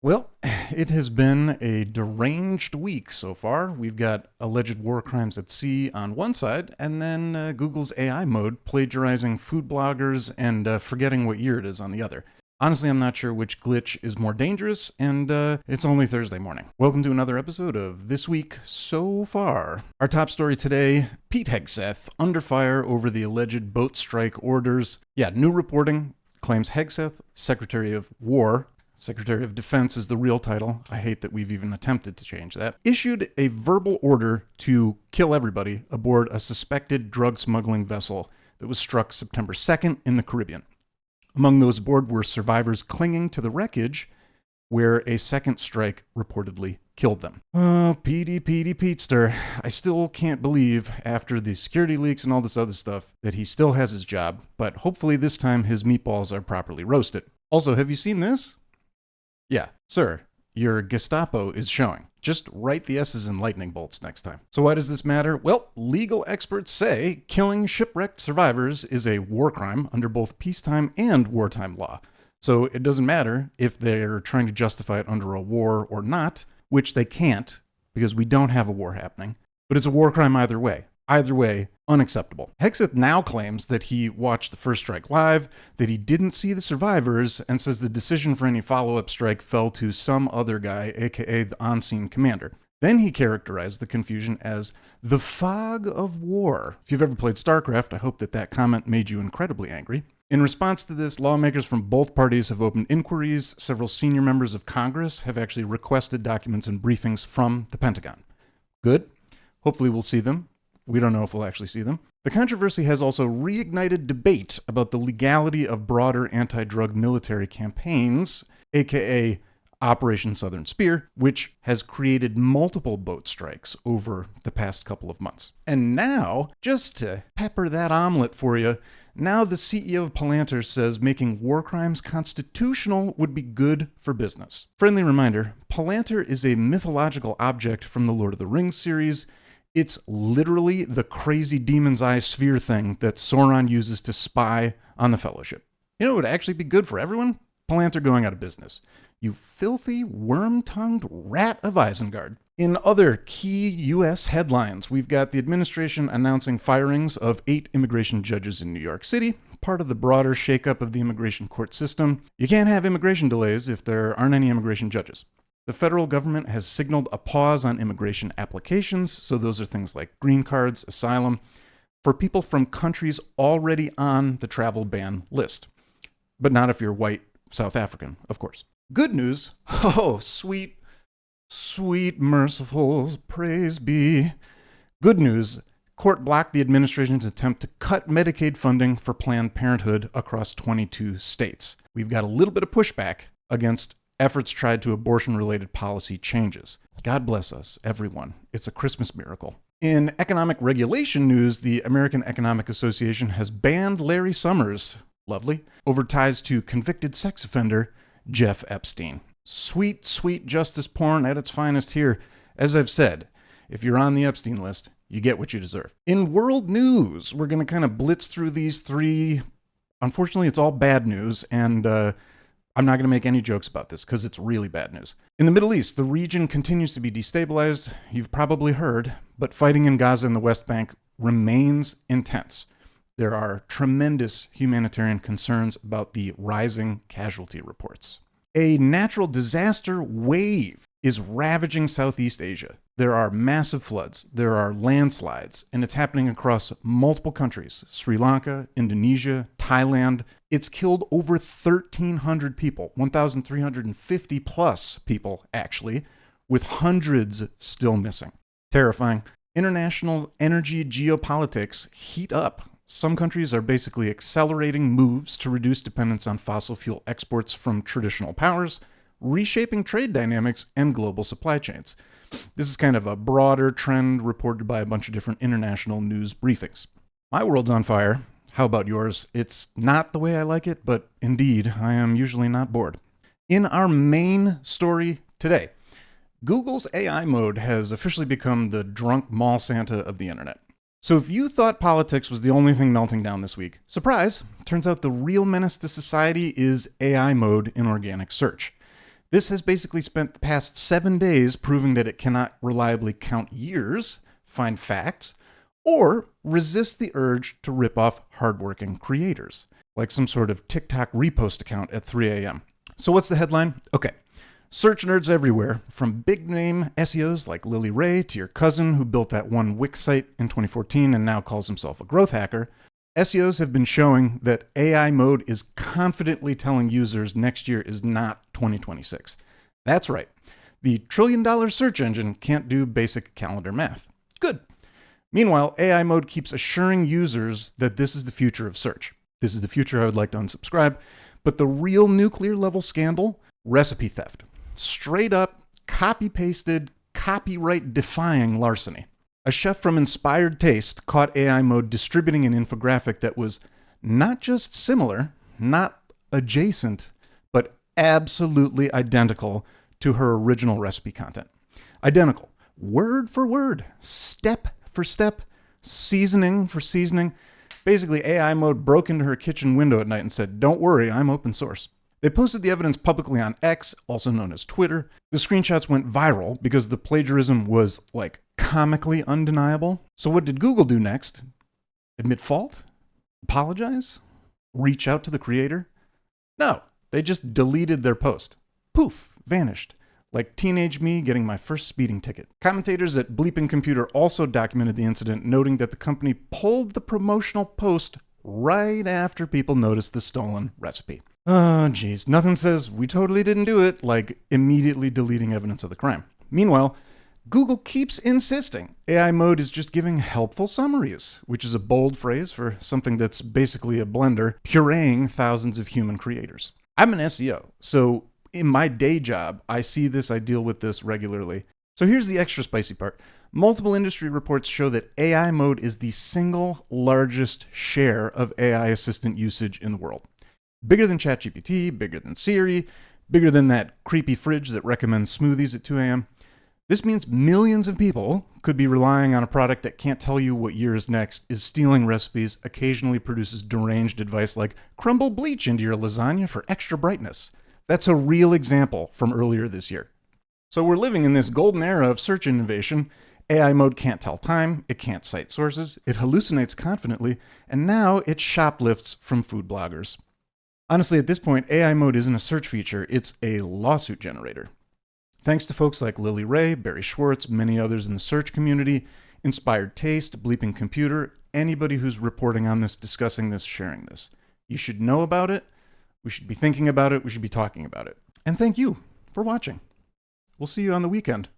Well, it has been a deranged week so far. We've got alleged war crimes at sea on one side, and then Google's AI mode plagiarizing food bloggers and forgetting what year it is on the other. Honestly, I'm not sure which glitch is more dangerous, and it's only Thursday morning. Welcome to another episode of This Week So Far. Our top story today, Pete Hegseth under fire over the alleged boat strike orders. Yeah, new reporting claims Hegseth, Secretary of War, Secretary of Defense is the real title. I hate that we've even attempted to change that. Issued a verbal order to kill everybody aboard a suspected drug smuggling vessel that was struck September 2nd in the Caribbean. Among those aboard were survivors clinging to the wreckage where a second strike reportedly killed them. Oh, Petey Petester. I still can't believe, after the security leaks and all this other stuff, that he still has his job, but hopefully this time his meatballs are properly roasted. Also, have you seen this? Yeah, sir, your Gestapo is showing. Just write the S's in lightning bolts next time. So why does this matter? Well, legal experts say killing shipwrecked survivors is a war crime under both peacetime and wartime law. So it doesn't matter if they're trying to justify it under a war or not, which they can't because we don't have a war happening. But it's a war crime either way. Either way, unacceptable. Hegseth now claims that he watched the first strike live, that he didn't see the survivors, and says the decision for any follow-up strike fell to some other guy, aka the on-scene commander. Then he characterized the confusion as the fog of war. If you've ever played StarCraft, I hope that comment made you incredibly angry. In response to this, lawmakers from both parties have opened inquiries. Several senior members of Congress have actually requested documents and briefings from the Pentagon. Good. Hopefully we'll see them. We don't know if we'll actually see them. The controversy has also reignited debate about the legality of broader anti-drug military campaigns, aka Operation Southern Spear, which has created multiple boat strikes over the past couple of months. And now, just to pepper that omelet for you, now the CEO of Palantir says making war crimes constitutional would be good for business. Friendly reminder, Palantir is a mythological object from the Lord of the Rings series. It's literally the crazy demon's eye sphere thing that Sauron uses to spy on the Fellowship. You know what would actually be good for everyone? Palantir going out of business. You filthy, worm-tongued rat of Isengard. In other key U.S. headlines, we've got the administration announcing firings of 8 immigration judges in New York City, part of the broader shakeup of the immigration court system. You can't have immigration delays if there aren't any immigration judges. The federal government has signaled a pause on immigration applications, so those are things like green cards, asylum, for people from countries already on the travel ban list. But not if you're white South African, of course. Good news. Oh, sweet, sweet, merciful, praise be. Good news. Court blocked the administration's attempt to cut Medicaid funding for Planned Parenthood across 22 states. We've got a little bit of pushback against efforts tried to abortion-related policy changes. God bless us, everyone. It's a Christmas miracle. In economic regulation news, the American Economic Association has banned Larry Summers, lovely, over ties to convicted sex offender Jeff Epstein. Sweet, sweet justice porn at its finest here. As I've said, if you're on the Epstein list, you get what you deserve. In world news, we're going to kind of blitz through these three. Unfortunately, it's all bad news, and I'm not going to make any jokes about this because it's really bad news. In the Middle East, the region continues to be destabilized, you've probably heard, but fighting in Gaza and the West Bank remains intense. There are tremendous humanitarian concerns about the rising casualty reports. A natural disaster wave is ravaging Southeast Asia. There are massive floods, there are landslides, and it's happening across multiple countries. Sri Lanka, Indonesia, Thailand. It's killed over 1,300 people, 1,350 plus people actually, with hundreds still missing. Terrifying. International energy geopolitics heat up. Some countries are basically accelerating moves to reduce dependence on fossil fuel exports from traditional powers, reshaping trade dynamics and global supply chains. This is kind of a broader trend reported by a bunch of different international news briefings. My world's on fire. How about yours? It's not the way I like it, but indeed, I am usually not bored. In our main story today, Google's AI mode has officially become the drunk mall Santa of the internet. So if you thought politics was the only thing melting down this week, surprise, turns out the real menace to society is AI mode in organic search. This has basically spent the past 7 days proving that it cannot reliably count years, find facts, or resist the urge to rip off hardworking creators, like some sort of TikTok repost account at 3 a.m. So what's the headline? Okay. Search nerds everywhere, from big-name SEOs like Lily Ray to your cousin who built that one Wix site in 2014 and now calls himself a growth hacker, SEOs have been showing that AI mode is confidently telling users next year is not 2026. That's right. The trillion-dollar search engine can't do basic calendar math. Good. Meanwhile, AI mode keeps assuring users that this is the future of search. This is the future I would like to unsubscribe. But the real nuclear-level scandal? Recipe theft. Straight up, copy-pasted, copyright-defying larceny. A chef from Inspired Taste caught AI mode distributing an infographic that was not just similar, not adjacent, but absolutely identical to her original recipe content. Identical. Word for word. Step for step. Seasoning for seasoning. Basically, AI mode broke into her kitchen window at night and said, "Don't worry, I'm open source." They posted the evidence publicly on X, also known as Twitter. The screenshots went viral because the plagiarism was, comically undeniable. So what did Google do next? Admit fault? Apologize? Reach out to the creator? No, they just deleted their post. Poof, vanished. Like teenage me getting my first speeding ticket. Commentators at Bleeping Computer also documented the incident, noting that the company pulled the promotional post right after people noticed the stolen recipe. Oh, geez. Nothing says we totally didn't do it like immediately deleting evidence of the crime. Meanwhile, Google keeps insisting AI mode is just giving helpful summaries, which is a bold phrase for something that's basically a blender pureeing thousands of human creators. I'm an SEO, so in my day job, I deal with this regularly. So here's the extra spicy part. Multiple industry reports show that AI mode is the single largest share of AI assistant usage in the world. Bigger than ChatGPT, bigger than Siri, bigger than that creepy fridge that recommends smoothies at 2 a.m. This means millions of people could be relying on a product that can't tell you what year is next, is stealing recipes, occasionally produces deranged advice like crumble bleach into your lasagna for extra brightness. That's a real example from earlier this year. So we're living in this golden era of search innovation. AI mode can't tell time, it can't cite sources, it hallucinates confidently, and now it shoplifts from food bloggers. Honestly, at this point, AI mode isn't a search feature, it's a lawsuit generator. Thanks to folks like Lily Ray, Barry Schwartz, many others in the search community, Inspired Taste, Bleeping Computer, anybody who's reporting on this, discussing this, sharing this. You should know about it, we should be thinking about it, we should be talking about it. And thank you for watching. We'll see you on the weekend.